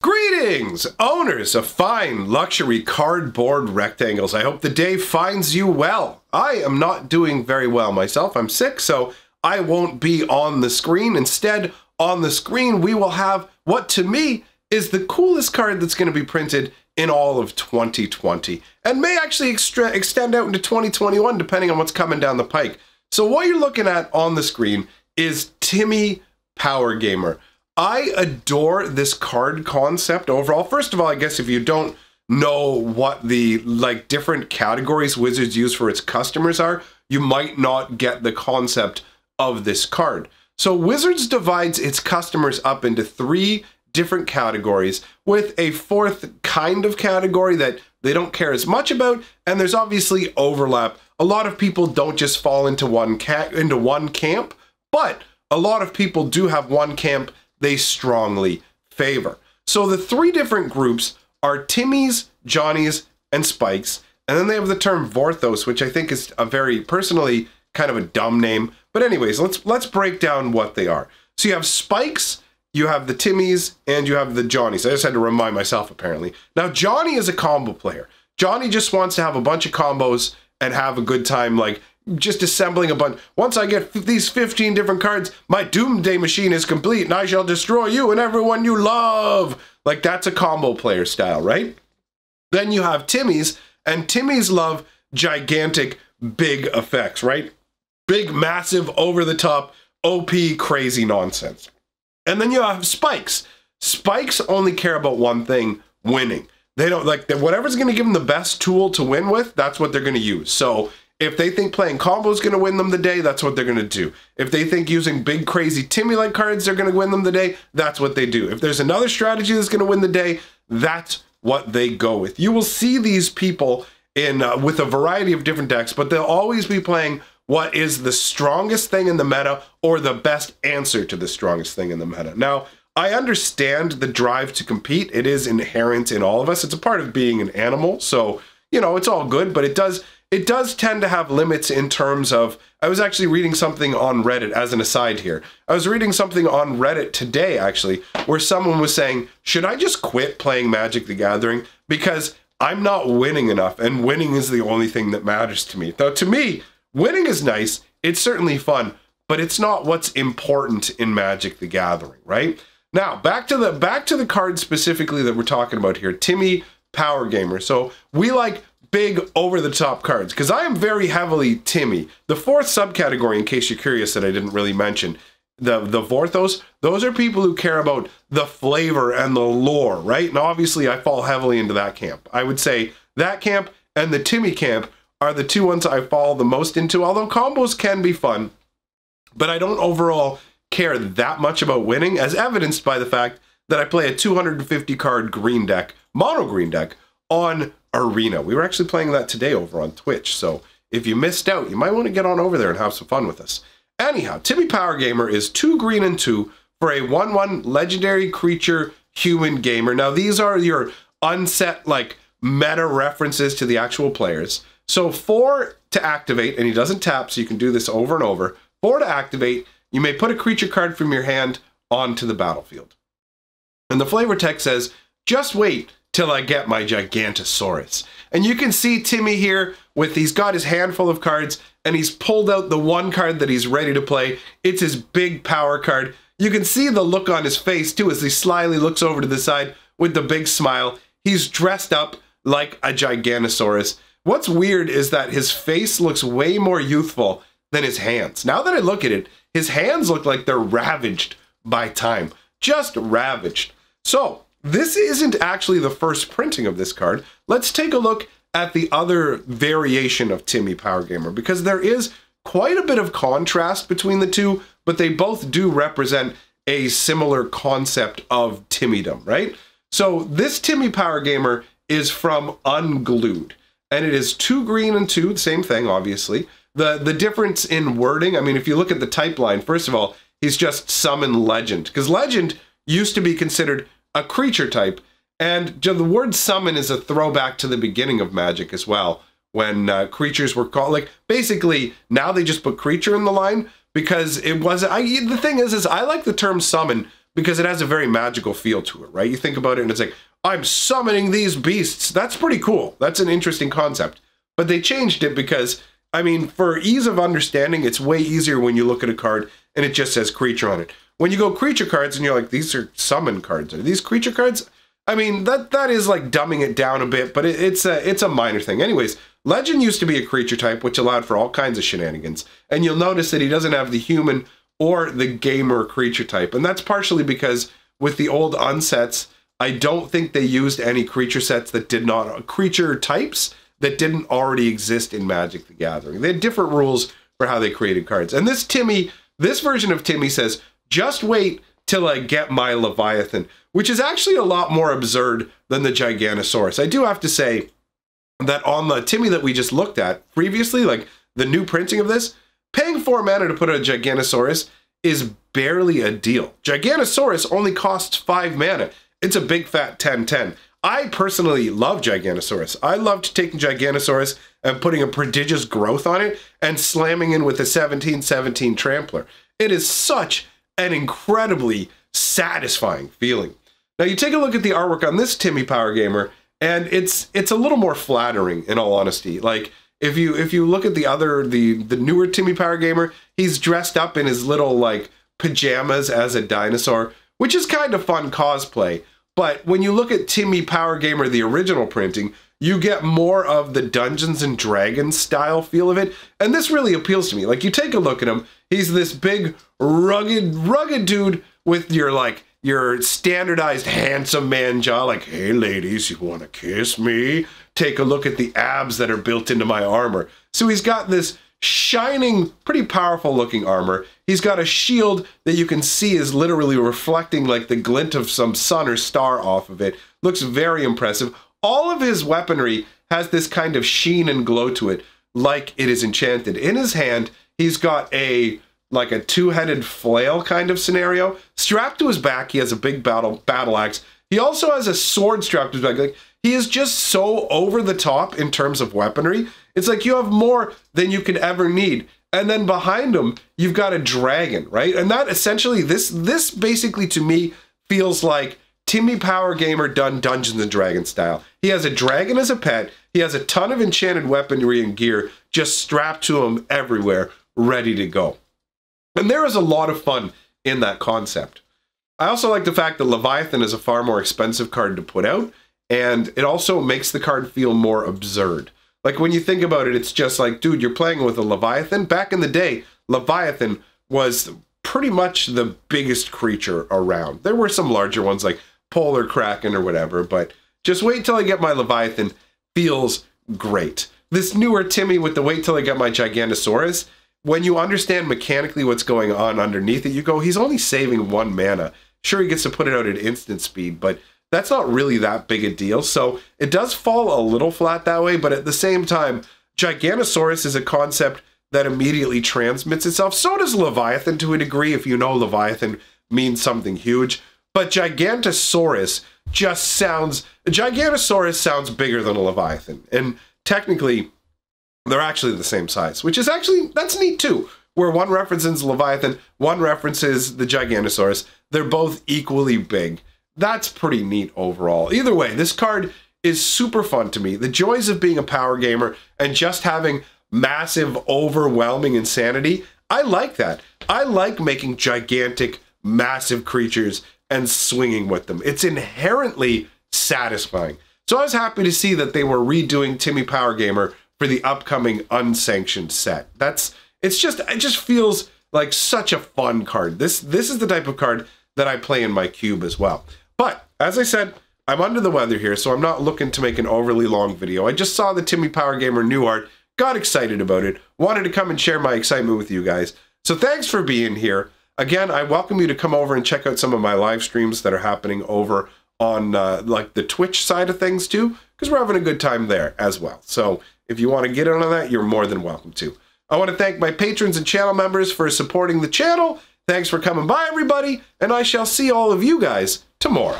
Greetings, owners of fine luxury cardboard rectangles. I hope the day finds you well. I am not doing very well myself. I'm sick, so I won't be on the screen. Instead, on the screen, we will have what to me is the coolest card that's going to be printed in all of 2020 and may actually extend out into 2021 depending on what's coming down the pike. So what you're looking at on the screen is Timmy Power Gamer. I adore this card concept overall. First of all, I guess if you don't know what the different categories Wizards use for its customers are, you might not get the concept of this card. So Wizards divides its customers up into 3 different categories with a 4th kind of category that they don't care as much about, and there's obviously overlap. A lot of people don't just fall into one camp, but a lot of people do have one camp they strongly favor. So the 3 different groups are Timmys, Johnnies, and Spikes, and then they have the term Vorthos, which I think is a very personally kind of a dumb name. But anyways, let's break down what they are. So you have Spikes, you have the Timmys, and you have the Johnnies. I just had to remind myself apparently. Now Johnny is a combo player. Johnny just wants to have a bunch of combos and have a good time, like just assembling a bunch. Once I get these 15 different cards, my Doomsday machine is complete and I shall destroy you and everyone you love. Like that's a combo player style, right? Then you have Timmys, and Timmys love gigantic, big effects, right? Big, massive, over the top, OP, crazy nonsense. And then you have Spikes. Spikes only care about one thing, winning. They don't like whatever's going to give them the best tool to win with, that's what they're going to use. So if they think playing combo is going to win them the day, that's what they're going to do. If they think using big, crazy Timmy-like cards are going to win them the day, that's what they do. If there's another strategy that's going to win the day, that's what they go with. You will see these people in with a variety of different decks, but they'll always be playing what is the strongest thing in the meta or the best answer to the strongest thing in the meta. Now, I understand the drive to compete. It is inherent in all of us. It's a part of being an animal. So, you know, it's all good, but it does tend to have limits in terms of, I was actually reading something on Reddit as an aside here. I was reading something on Reddit today, actually, where someone was saying, should I just quit playing Magic the Gathering? Because I'm not winning enough, and winning is the only thing that matters to me. Though to me, winning is nice, it's certainly fun, but it's not what's important in Magic the Gathering, right? Now, back to the card specifically that we're talking about here, Timmy Power Gamer. So we like big over-the-top cards, because I am very heavily Timmy. The 4th subcategory, in case you're curious that I didn't really mention, the Vorthos, those are people who care about the flavor and the lore, right? And obviously I fall heavily into that camp. I would say that camp and the Timmy camp are the 2 ones I fall the most into, although combos can be fun, but I don't overall care that much about winning, as evidenced by the fact that I play a 250 card green deck, mono green deck, on Arena. We were actually playing that today over on Twitch, so if you missed out, you might want to get on over there and have some fun with us. Anyhow, Timmy Power Gamer is 2 green and 2 for a 1/1 legendary creature human gamer. Now these are your unset meta references to the actual players. So 4 to activate, and he doesn't tap, so you can do this over and over. 4 to activate, you may put a creature card from your hand onto the battlefield. And the flavor text says, just wait till I get my Gigantosaurus. And you can see Timmy here he's got his handful of cards, and he's pulled out the one card that he's ready to play. It's his big power card. You can see the look on his face too as he slyly looks over to the side with the big smile. He's dressed up like a Gigantosaurus. What's weird is that his face looks way more youthful than his hands. Now that I look at it, his hands look like they're ravaged by time. Just ravaged. So, this isn't actually the first printing of this card. Let's take a look at the other variation of Timmy Power Gamer, because there is quite a bit of contrast between the 2, but they both do represent a similar concept of Timmydom, right? So, this Timmy Power Gamer is from Unglued. And it is 2 green and 2, the same thing, obviously. The difference in wording, I mean, if you look at the type line, first of all, he's just Summon Legend. Because Legend used to be considered a creature type. And the word Summon is a throwback to the beginning of Magic as well, when creatures were called, basically, now they just put creature in the line, because it was, the thing is I like the term Summon, because it has a very magical feel to it, right? You think about it and it's like, I'm summoning these beasts. That's pretty cool. That's an interesting concept. But they changed it because, I mean, for ease of understanding, it's way easier when you look at a card and it just says creature on it. When you go creature cards and you're like, these are summon cards. Are these creature cards? I mean, that is like dumbing it down a bit, but it's a minor thing. Anyways, Legend used to be a creature type, which allowed for all kinds of shenanigans. And you'll notice that he doesn't have the human or the gamer creature type. And that's partially because with the old unsets, I don't think they used any creature sets that did not, creature types that didn't already exist in Magic the Gathering. They had different rules for how they created cards. And this version of Timmy says, just wait till I get my Leviathan, which is actually a lot more absurd than the Giganosaurus. I do have to say that on the Timmy that we just looked at previously, like the new printing of this, paying 4 mana to put a Giganosaurus is barely a deal. Giganosaurus only costs 5 mana. It's a big fat 10/10. I personally love Giganosaurus. I loved taking Giganosaurus and putting a prodigious growth on it and slamming in with a 17/17 trampler. It is such an incredibly satisfying feeling. Now you take a look at the artwork on this Timmy Power Gamer, and it's a little more flattering in all honesty. Like if you look at the newer Timmy Power Gamer, he's dressed up in his little like pajamas as a dinosaur, which is kind of fun cosplay. But when you look at Timmy Power Gamer, the original printing, you get more of the Dungeons and Dragons style feel of it. And this really appeals to me. Like you take a look at him, he's this big, rugged dude with your standardized handsome man jaw, like, hey ladies, you wanna kiss me? Take a look at the abs that are built into my armor. So he's got this shining, pretty powerful looking armor. He's got a shield that you can see is literally reflecting like the glint of some sun or star off of it. Looks very impressive. All of his weaponry has this kind of sheen and glow to it, like it is enchanted. In his hand, he's got like a two-headed flail kind of scenario. Strapped to his back, he has a big battle axe. He also has a sword strapped to his back. Like, he is just so over the top in terms of weaponry. It's like you have more than you could ever need. And then behind him, you've got a dragon, right? And that essentially, this basically to me feels like Timmy Power Gamer done Dungeons and Dragons style. He has a dragon as a pet. He has a ton of enchanted weaponry and gear just strapped to him everywhere, ready to go. And there is a lot of fun in that concept. I also like the fact that Leviathan is a far more expensive card to put out, and it also makes the card feel more absurd. Like when you think about it, it's just like, dude, you're playing with a Leviathan. Back in the day, Leviathan was pretty much the biggest creature around. There were some larger ones like Polar Kraken or whatever, but just wait till I get my Leviathan feels great. This newer Timmy with the wait till I get my Giganosaurus, when you understand mechanically what's going on underneath it, you go, he's only saving 1 mana. Sure, he gets to put it out at instant speed, but that's not really that big a deal. So it does fall a little flat that way, but at the same time, Giganosaurus is a concept that immediately transmits itself. So does Leviathan to a degree, if you know Leviathan means something huge. But Giganosaurus sounds bigger than a Leviathan. And technically, they're actually the same size, which is actually, that's neat too. Where one references Leviathan, one references the Giganosaurus. They're both equally big. That's pretty neat overall. Either way, this card is super fun to me. The joys of being a power gamer and just having massive, overwhelming insanity, I like that. I like making gigantic, massive creatures and swinging with them. It's inherently satisfying. So I was happy to see that they were redoing Timmy Power Gamer for the upcoming unsanctioned set. It just feels like such a fun card. This is the type of card that I play in my cube as well. But as I said, I'm under the weather here, so I'm not looking to make an overly long video. I just saw the Timmy Power Gamer new art, got excited about it, wanted to come and share my excitement with you guys. So thanks for being here. Again, I welcome you to come over and check out some of my live streams that are happening over on like the Twitch side of things too, because we're having a good time there as well. So if you want to get in on that, you're more than welcome to. I want to thank my patrons and channel members for supporting the channel. Thanks for coming by, everybody, and I shall see all of you guys tomorrow.